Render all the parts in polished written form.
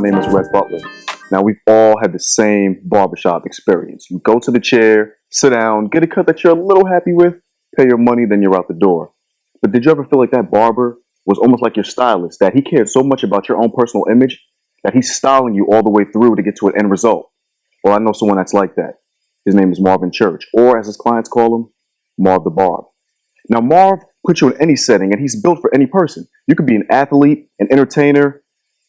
my name is Red Butler. Now, we've all had the same barbershop experience. You go to the chair, sit down, get a cut that you're a little happy with, pay your money, then you're out the door. But did you ever feel like that barber was almost like your stylist, that he cared so much about your own personal image that he's styling you all the way through to get to an end result? Well, I know someone that's like that. His name is Marv Church, or as his clients call him, Marv the Barb. Now, Marv puts you in any setting, and he's built for any person. You could be an athlete, an entertainer.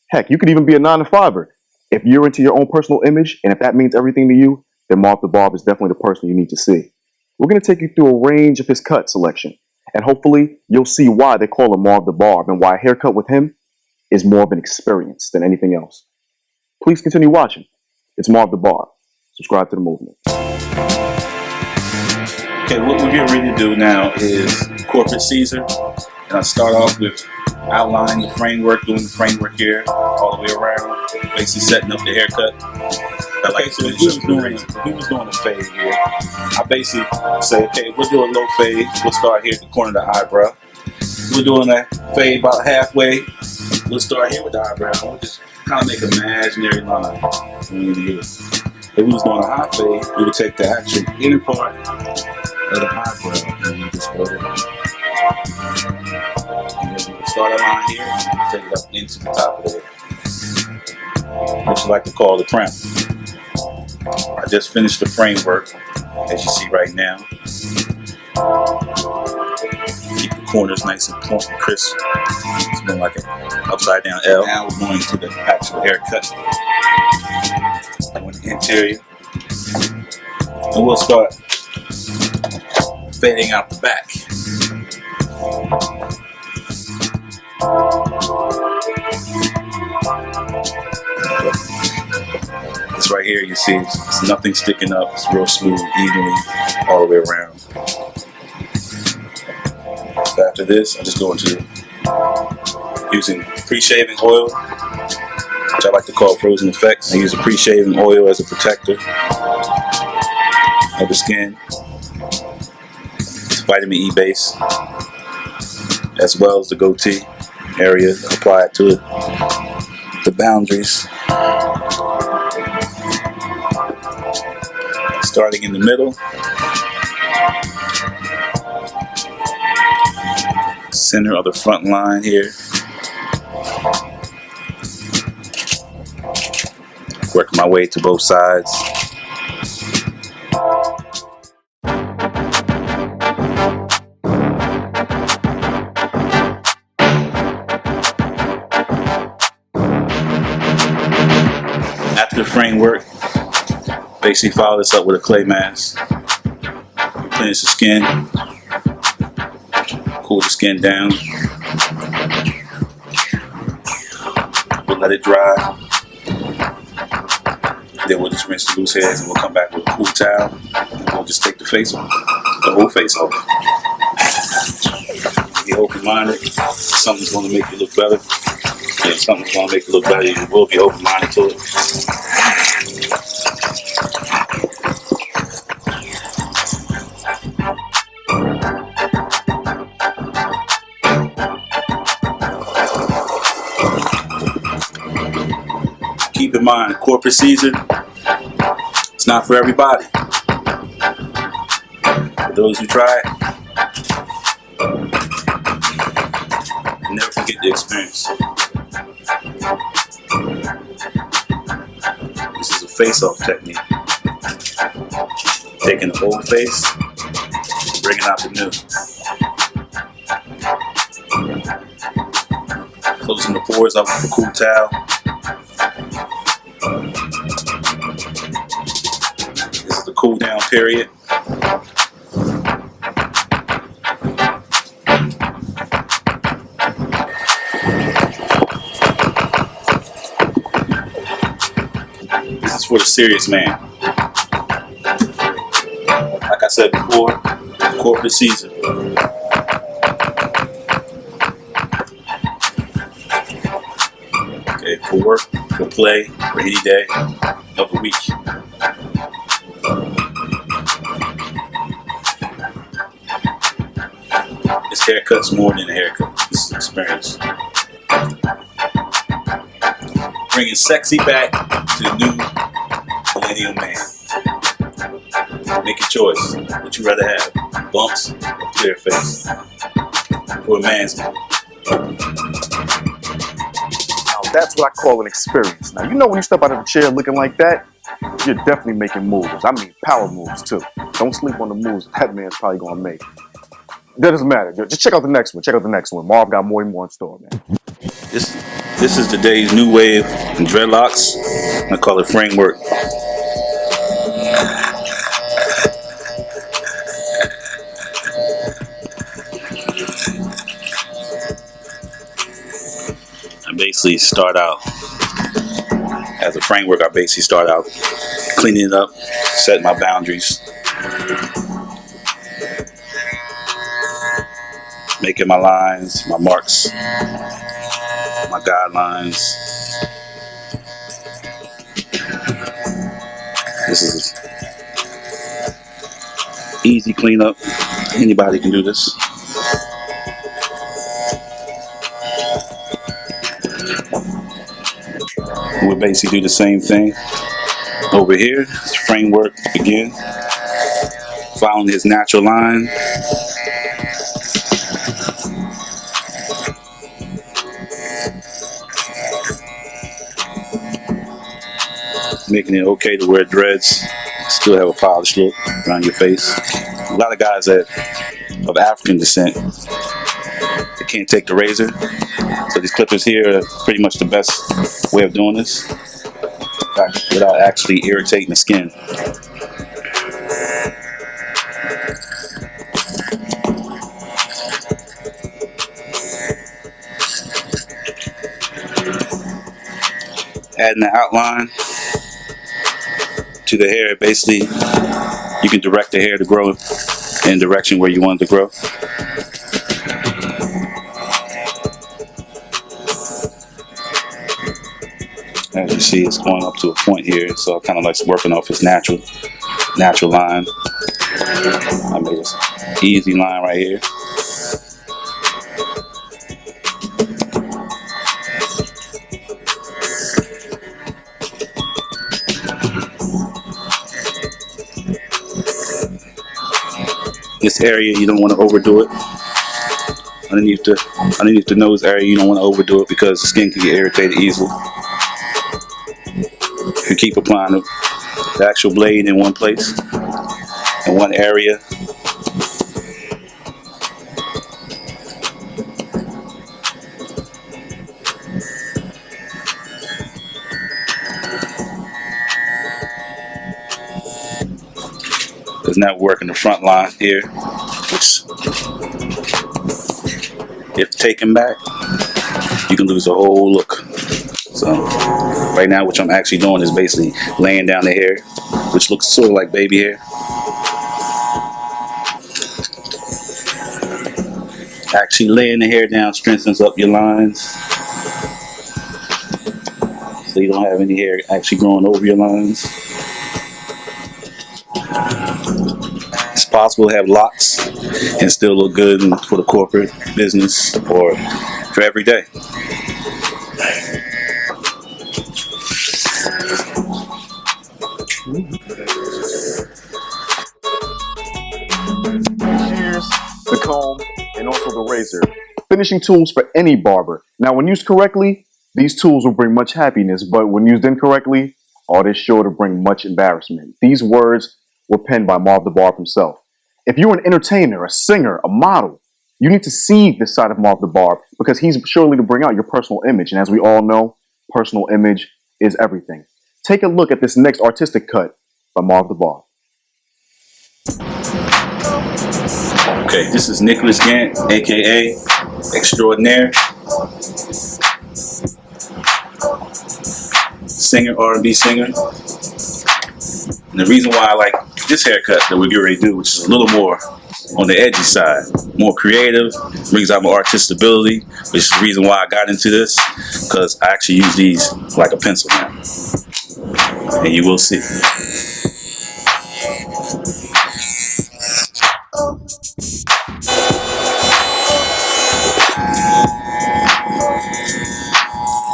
Heck, you could even be a 9-to-5er. If you're into your own personal image, and if that means everything to you, then Marv the Barb is definitely the person you need to see. We're going to take you through a range of his cut selection, and hopefully you'll see why they call him Marv the Barb and why a haircut with him is more of an experience than anything else. Please continue watching. It's Marv the Barb. Subscribe to the movement. Okay, what we're getting ready to do now is corporate Caesar, and I start off with outlining the framework, doing the framework here all the way around, basically setting up the haircut. Okay, so if we was doing a fade here, I basically say, okay, we'll do a low fade. We'll start here at the corner of the eyebrow. We're doing a fade about halfway. We'll start here with the eyebrow. We'll just kind of make an imaginary line from here. If we was doing a high fade, we would take the actual inner part of the eyebrow and we just go there. And then we start a line here and take it up into the top of it, which I like to call the crown. I just finished the framework, as you see right now. Keep the corners nice and plump and crisp. It's more like an upside down L. Now we're going to the actual haircut. On the interior. And we'll start fading out the back. This right here, you see, it's nothing sticking up. It's real smooth, evenly, all the way around. So after this, I just go into using pre-shaving oil, which I like to call frozen effects. I use a pre-shaving oil as a protector of the skin. It's vitamin E base, as well as the goatee area. Apply it to the boundaries. Starting in the middle, center of the front line here. Working my way to both sides. After the framework, basically follow this up with a clay mask. Replenish the skin. Cool the skin down. We'll let it dry. Then we'll just rinse the loose hairs and we'll come back with a cool towel and we'll just take the face off, the whole face off. Be open-minded. Something's going to make you look better. If something's going to make you look better, you will be open-minded to it. Keep in mind, corporate Caesar, it's not for everybody. For those who try it, never forget the experience. This is a face-off technique. Taking the old face, bringing out the new. Closing the pores up with a cool towel. This is the cool down period. This is for the serious man. Like I said before, corporate Caesar. Okay, for work, for play, for any day of the week. This haircut's more than a haircut. This is an experience. bringing sexy back to the new millennial man. Make your choice. What you rather have, bumps or clear face? For a man's man. Now that's what I call an experience. Now you know when you step out of the chair looking like that, you're definitely making moves. I mean power moves too. Don't sleep on the moves that man's probably gonna make. That doesn't matter. Just check out the next one. Check out the next one. Marv got more and more in store, man. This is today's new wave in dreadlocks. I call it framework. I basically start out as a framework. I basically start out cleaning it up, setting my boundaries, making my lines, my marks, my guidelines. This is easy cleanup. Anybody can do this. We'll basically do the same thing over here. Framework again, following his natural line. Making it okay to wear dreads, still have a polished look around your face. A lot of guys that of African descent, they can't take the razor, so these clippers here are pretty much the best way of doing this without actually irritating the skin. Adding the outline to the hair, basically you can direct the hair to grow in the direction where you want it to grow. As you see, it's going up to a point here, so I kind of like working off his natural line. I made this easy line right here. This area, you don't want to overdo it. Underneath the nose area, you don't want to overdo it because the skin can get irritated easily. If you keep applying the actual blade in one place, in one area, because now we're working the front line here, which if taken back, you can lose the whole look. So right now what I'm actually doing is basically laying down the hair, which looks sort of like baby hair. Actually laying the hair down strengthens up your lines, so you don't have any hair actually growing over your lines. It's possible to have locks and still look good for the corporate business or for every day. Shears, the comb, and also the razor. Finishing tools for any barber. Now, when used correctly, these tools will bring much happiness, but when used incorrectly, they're sure to bring much embarrassment. These words were penned by Marv the Barb himself. If you're an entertainer, a singer, a model, you need to see this side of Marv the Barb because he's surely to bring out your personal image. And as we all know, personal image is everything. Take a look at this next artistic cut by Marv the Barb. Okay, this is Nicholas Gant, aka Extraordinaire, singer, R&B singer. And the reason why I like this haircut that we're getting ready to do, which is a little more on the edgy side, more creative, brings out my artistic ability, which is the reason why I got into this, because I actually use these like a pencil now. And you will see.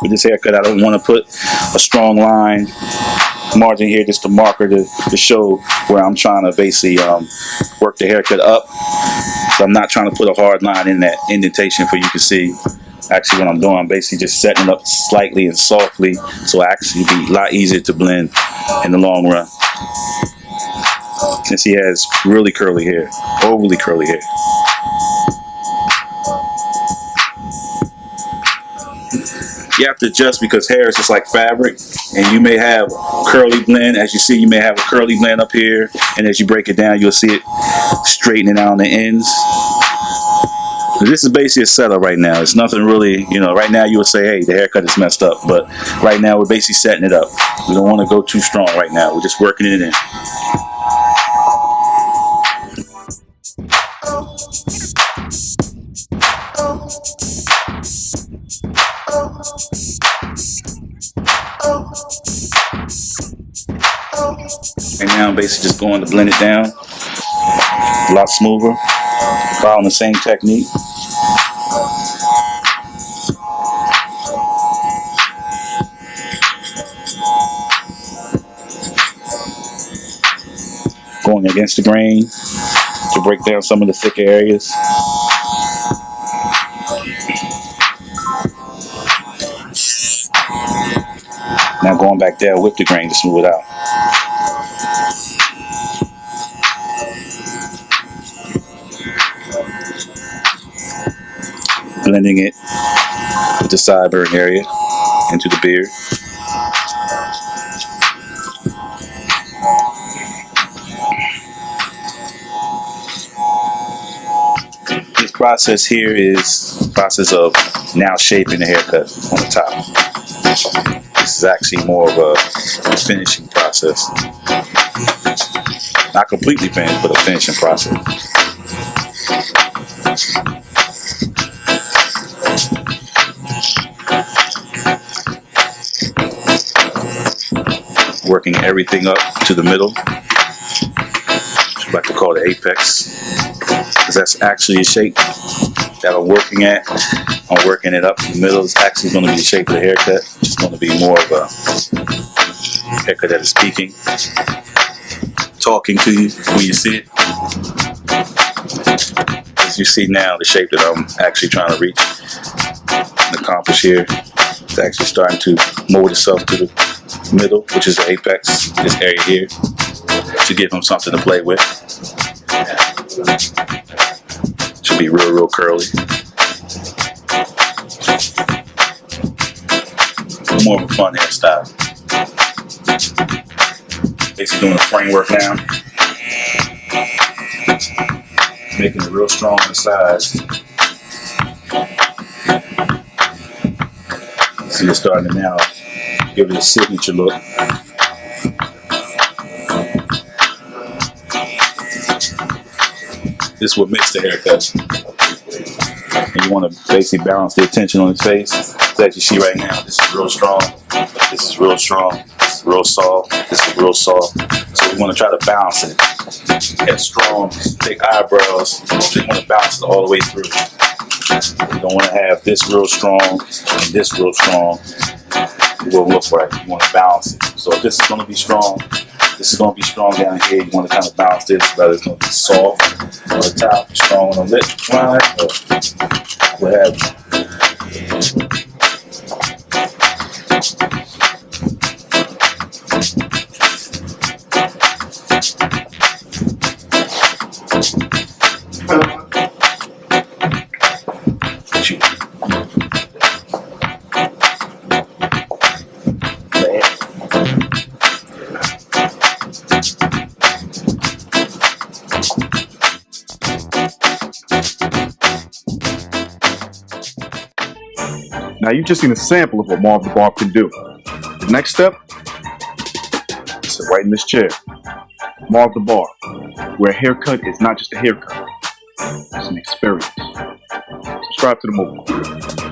with this haircut. I don't want to put a strong line margin here, just a marker to show where I'm trying to basically work the haircut up. So I'm not trying to put a hard line in that indentation for you to see. Actually, what I'm doing, I'm basically just setting it up slightly and softly, so it actually be a lot easier to blend in the long run. Since he has really curly hair, overly curly hair. You have to adjust because hair is just like fabric, and you may have curly blend. As you see, you may have a curly blend up here, and as you break it down, you'll see it straightening out on the ends. This is basically a setup right now. It's nothing really, right now you would say, hey, the haircut is messed up, but right now we're basically setting it up. We don't want to go too strong right now. We're just working it in. Right now I'm basically just going to blend it down a lot smoother, following the same technique. Going against the grain to break down some of the thicker areas. Now going back there with the grain to smooth it out. Blending it with the sideburn area into the beard. This process here is the process of now shaping the haircut on the top. This is actually more of a finishing process. Not completely finished, but a finishing process. Working everything up to the middle. I like to call it apex, because that's actually a shape that I'm working at. I'm working it up to the middle. It's actually going to be the shape of the haircut. It's going to be more of a haircut that is speaking, talking to you when you see it. As you see now, the shape that I'm actually trying to reach and accomplish here is actually starting to mold itself to the middle, which is the apex, this area here, to give him something to play with. Should be real curly. More of a fun hairstyle. Basically doing a framework now. Making it real strong on the sides. See, it's starting to now give it a signature look. This will mix the haircut. And you want to basically balance the attention on his face. So as you see right now, this is real strong. This is real strong. This is real soft. This is real soft. So we want to try to balance it. Have strong, thick eyebrows. So you want to balance it all the way through. You don't want to have this real strong and this real strong. It will look right. You want to balance it. So if this is going to be strong, this is going to be strong down here. You want to kind of balance this, whether it's going to be soft on the top, strong on the lip line, or what have you. Now you've just seen a sample of what Marv the Barb can do. The next step, sit right in this chair. Marv the Barb, where a haircut is not just a haircut, it's an experience. Subscribe to the movie.